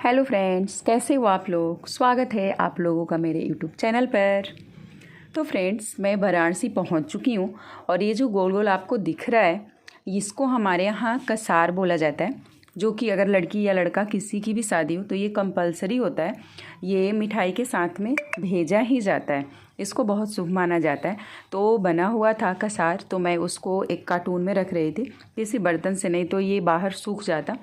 Hello friends, कैसे हो आप लोग। स्वागत है आप लोगों का मेरे यूट्यूब चैनल पर। तो फ्रेंड्स, मैं वाराणसी पहुंच चुकी हूं और ये जो गोल गोल आपको दिख रहा है, इसको हमारे यहाँ कसार बोला जाता है, जो कि अगर लड़की या लड़का किसी की भी शादी हो तो ये कंपलसरी होता है। ये मिठाई के साथ में भेजा ही जाता है। इसको बहुत शुभ माना जाता है। तो बना हुआ था कसार, तो मैं उसको एक कार्टून में रख रही थी किसी बर्तन से, नहीं तो ये बाहर सूख जाता।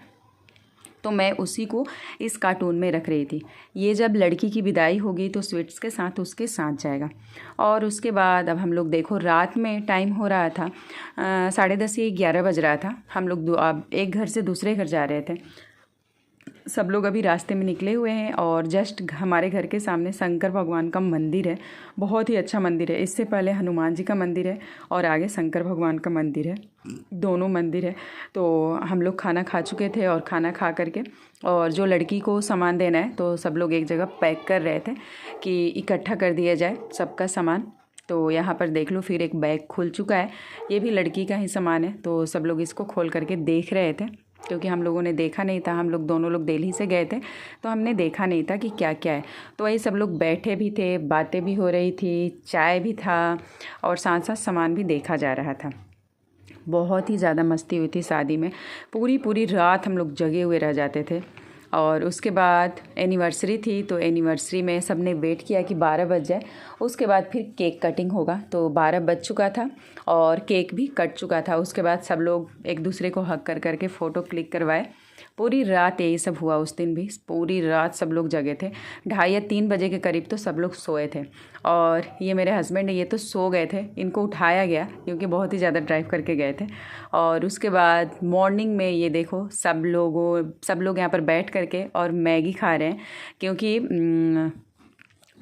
तो मैं उसी को इस कार्टून में रख रही थी। ये जब लड़की की विदाई होगी तो स्वीट्स के साथ उसके साथ जाएगा। और उसके बाद अब हम लोग देखो, रात में टाइम हो रहा था 10:30 या 11 बज रहा था। हम लोग अब एक घर से दूसरे घर जा रहे थे। सब लोग अभी रास्ते में निकले हुए हैं और जस्ट हमारे घर के सामने शंकर भगवान का मंदिर है। बहुत ही अच्छा मंदिर है। इससे पहले हनुमान जी का मंदिर है और आगे शंकर भगवान का मंदिर है, दोनों मंदिर है। तो हम लोग खाना खा चुके थे और खाना खा करके और जो लड़की को सामान देना है तो सब लोग एक जगह पैक कर रहे थे कि इकट्ठा कर दिया जाए सबका सामान। तो यहाँ पर देख लो, फिर एक बैग खुल चुका है। ये भी लड़की का ही सामान है। तो सब लोग इसको खोल करके देख रहे थे क्योंकि हम लोगों ने देखा नहीं था। हम लोग दोनों लोग दिल्ली से गए थे तो हमने देखा नहीं था कि क्या क्या है। तो वही सब लोग बैठे भी थे, बातें भी हो रही थी, चाय भी था और साथ साथ सामान भी देखा जा रहा था। बहुत ही ज़्यादा मस्ती हुई थी शादी में। पूरी पूरी रात हम लोग जगे हुए रह जाते थे। और उसके बाद एनिवर्सरी थी, तो एनिवर्सरी में सब ने वेट किया कि 12 बज जाए। उसके बाद फिर केक कटिंग होगा। तो 12 बज चुका था और केक भी कट चुका था। उसके बाद सब लोग एक दूसरे को हग कर करके फ़ोटो क्लिक करवाए। पूरी रात यही सब हुआ। उस दिन भी पूरी रात सब लोग जगे थे। 2:30 या 3 बजे के करीब तो सब लोग सोए थे। और ये मेरे हस्बैंड, ये तो सो गए थे। इनको उठाया गया क्योंकि बहुत ही ज़्यादा ड्राइव करके गए थे। और उसके बाद मॉर्निंग में ये देखो, सब लोग यहाँ पर बैठ करके और मैगी खा रहे हैं क्योंकि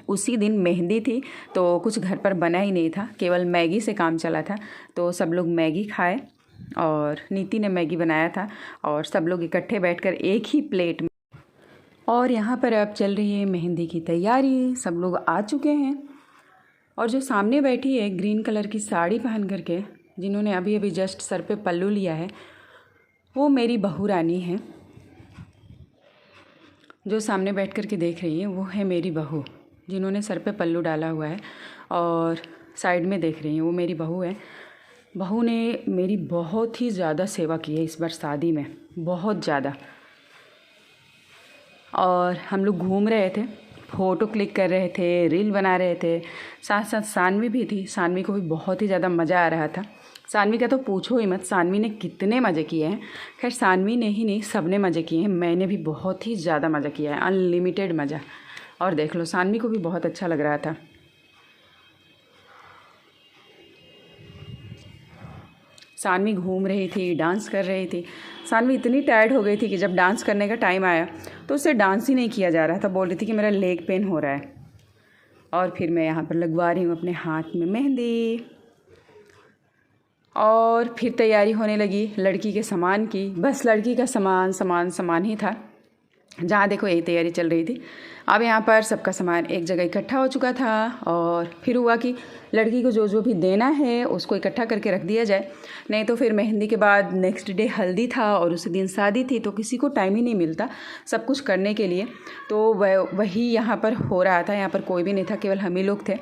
उसी दिन मेहंदी थी। तो कुछ घर पर बना ही नहीं था, केवल मैगी से काम चला था। तो सब लोग मैगी खाए और नीति ने मैगी बनाया था और सब लोग इकट्ठे बैठकर एक ही प्लेट में। और यहाँ पर अब चल रही है मेहंदी की तैयारी। सब लोग आ चुके हैं और जो सामने बैठी है ग्रीन कलर की साड़ी पहन करके, जिन्होंने अभी अभी जस्ट सर पे पल्लू लिया है, वो मेरी बहू रानी है। जो सामने बैठ कर के देख रही है वो है मेरी बहू, जिन्होंने सर पे पल्लू डाला हुआ है। और साइड में देख रही हैं वो मेरी बहू है। बहू ने मेरी बहुत ही ज़्यादा सेवा की है इस बार शादी में, बहुत ज़्यादा। और हम लोग घूम रहे थे, फ़ोटो क्लिक कर रहे थे, रील बना रहे थे। साथ साथ सानवी भी थी। सानवी को भी बहुत ही ज़्यादा मज़ा आ रहा था। सानवी का तो पूछो ही मत, सानवी ने कितने मज़े किए हैं। खैर, सानवी ने ही नहीं, सब ने मज़े किए हैं। मैंने भी बहुत ही ज़्यादा मज़ा किया है, अनलिमिटेड मज़ा। और देख लो, सानवी को भी बहुत अच्छा लग रहा था। सानवी घूम रही थी, डांस कर रही थी। सानवी इतनी टायर्ड हो गई थी कि जब डांस करने का टाइम आया तो उससे डांस ही नहीं किया जा रहा था। बोल रही थी कि मेरा लेग पेन हो रहा है। और फिर मैं यहाँ पर लगवा रही हूँ अपने हाथ में मेहंदी। और फिर तैयारी होने लगी लड़की के सामान की। बस लड़की का सामान सामान सामान ही था। जहाँ देखो यही तैयारी चल रही थी। अब यहाँ पर सबका सामान एक जगह इकट्ठा हो चुका था और फिर हुआ कि लड़की को जो जो भी देना है उसको इकट्ठा करके रख दिया जाए। नहीं तो फिर मेहंदी के बाद नेक्स्ट डे हल्दी था और उसी दिन शादी थी, तो किसी को टाइम ही नहीं मिलता सब कुछ करने के लिए। तो वही यहाँ पर हो रहा था। यहाँ पर कोई भी नहीं था, केवल हम ही लोग थे।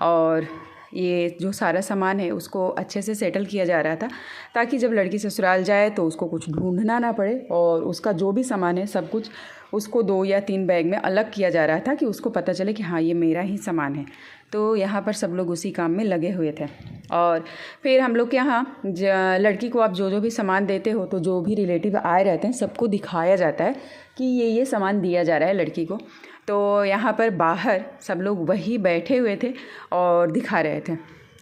और ये जो सारा सामान है उसको अच्छे से सेटल किया जा रहा था ताकि जब लड़की ससुराल जाए तो उसको कुछ ढूंढना ना पड़े। और उसका जो भी सामान है सब कुछ उसको 2 या 3 बैग में अलग किया जा रहा था कि उसको पता चले कि हाँ, ये मेरा ही सामान है। तो यहाँ पर सब लोग उसी काम में लगे हुए थे। और फिर हम लोग के यहाँ लड़की को आप जो जो भी सामान देते हो तो जो भी रिलेटिव आए रहते हैं सबको दिखाया जाता है कि ये सामान दिया जा रहा है लड़की को। तो यहाँ पर बाहर सब लोग वही बैठे हुए थे और दिखा रहे थे।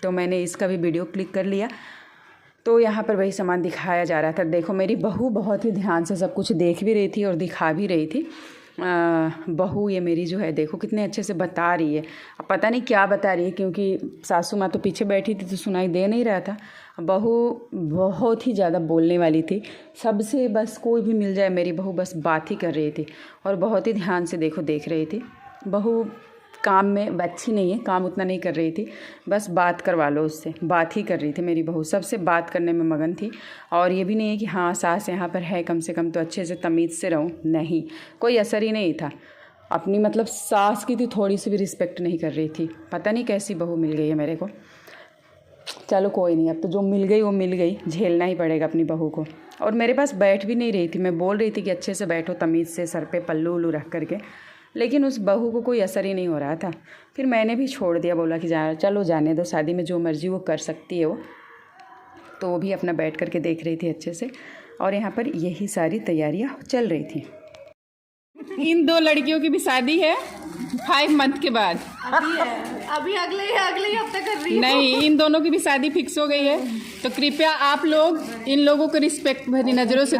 तो मैंने इसका भी वीडियो क्लिक कर लिया। तो यहाँ पर वही सामान दिखाया जा रहा था। देखो, मेरी बहू बहुत ही ध्यान से सब कुछ देख भी रही थी और दिखा भी रही थी। बहू ये मेरी जो है, देखो कितने अच्छे से बता रही है। अब पता नहीं क्या बता रही है क्योंकि सासू माँ तो पीछे बैठी थी तो सुनाई दे नहीं रहा था। बहू बहुत ही ज़्यादा बोलने वाली थी। सबसे बस कोई भी मिल जाए, मेरी बहू बस बात ही कर रही थी और बहुत ही ध्यान से देखो देख रही थी। बहू काम में अच्छी नहीं है, काम उतना नहीं कर रही थी, बस बात करवा लो उससे, बात ही कर रही थी मेरी बहू, सबसे बात करने में मगन थी। और ये भी नहीं है कि हाँ सास यहाँ पर है, कम से कम तो अच्छे से तमीज़ से रहूँ, नहीं, कोई असर ही नहीं था। अपनी मतलब सास की थी, थोड़ी सी भी रिस्पेक्ट नहीं कर रही थी। पता नहीं कैसी बहू मिल गई है मेरे को। चलो कोई नहीं, अब तो जो मिल गई वो मिल गई, झेलना ही पड़ेगा अपनी बहू को। और मेरे पास बैठ भी नहीं रही थी, मैं बोल रही थी कि अच्छे से बैठो तमीज़ से, सर पे पल्लू उल्लू रख करके, लेकिन उस बहू को कोई असर ही नहीं हो रहा था। फिर मैंने भी छोड़ दिया, बोला कि चलो जाने दो, शादी में जो मर्ज़ी वो कर सकती है वो। तो वो भी अपना बैठ करके देख रही थी अच्छे से, और यहाँ पर यही सारी तैयारियाँ चल रही थी। इन 2 लड़कियों की भी शादी है 5 मंथ के बाद। अभी अगले ही हफ्ते कर रही है। नहीं, इन दोनों की भी शादी फिक्स हो गई है। तो कृपया आप लोग इन लोगों को रिस्पेक्ट भरी नज़रों से